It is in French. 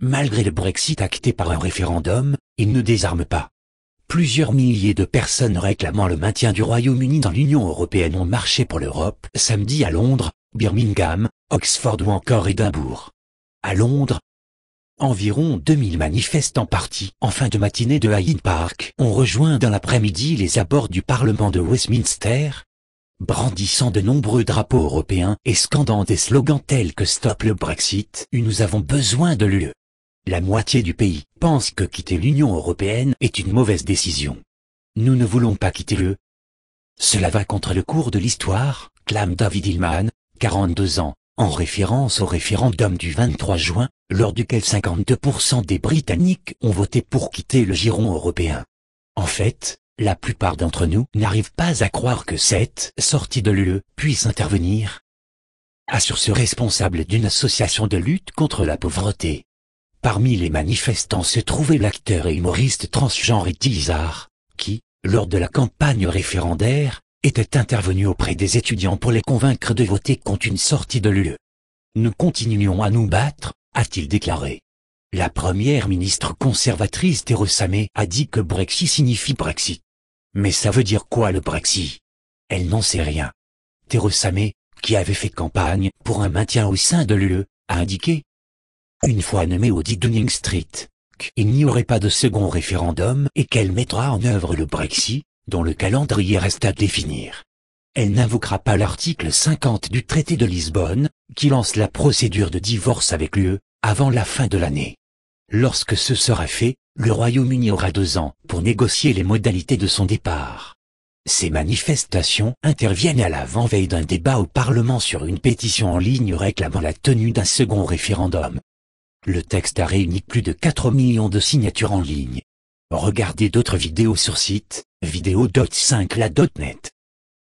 Malgré le Brexit acté par un référendum, il ne désarme pas. Plusieurs milliers de personnes réclamant le maintien du Royaume-Uni dans l'Union européenne ont marché pour l'Europe samedi à Londres, Birmingham, Oxford ou encore Édimbourg. À Londres, environ 2000 manifestants partis en fin de matinée de Hyde Park ont rejoint dans l'après-midi les abords du Parlement de Westminster, brandissant de nombreux drapeaux européens et scandant des slogans tels que Stop le Brexit ou Nous avons besoin de l'UE. La moitié du pays pense que quitter l'Union européenne est une mauvaise décision. Nous ne voulons pas quitter l'UE. Cela va contre le cours de l'histoire, clame David Hillman, 42 ans, en référence au référendum du 23 juin, lors duquel 52% des Britanniques ont voté pour quitter le giron européen. En fait, la plupart d'entre nous n'arrivent pas à croire que cette sortie de l'UE puisse intervenir. Assure ce responsable d'une association de lutte contre la pauvreté. Parmi les manifestants se trouvait l'acteur et humoriste transgenre Eddie Izzard, qui, lors de la campagne référendaire, était intervenu auprès des étudiants pour les convaincre de voter contre une sortie de l'UE. Nous continuons à nous battre, a-t-il déclaré. La première ministre conservatrice Theresa May a dit que Brexit signifie Brexit. Mais ça veut dire quoi le Brexit? Elle n'en sait rien. Theresa May, qui avait fait campagne pour un maintien au sein de l'UE, a indiqué, une fois nommée au 10 Downing Street, qu'il n'y aurait pas de second référendum et qu'elle mettra en œuvre le Brexit, dont le calendrier reste à définir. Elle n'invoquera pas l'article 50 du traité de Lisbonne, qui lance la procédure de divorce avec l'UE, avant la fin de l'année. Lorsque ce sera fait, le Royaume-Uni aura 2 ans pour négocier les modalités de son départ. Ces manifestations interviennent à l'avant-veille d'un débat au Parlement sur une pétition en ligne réclamant la tenue d'un second référendum. Le texte a réuni plus de 4 millions de signatures en ligne. Regardez d'autres vidéos sur site, vidéo.5la.net.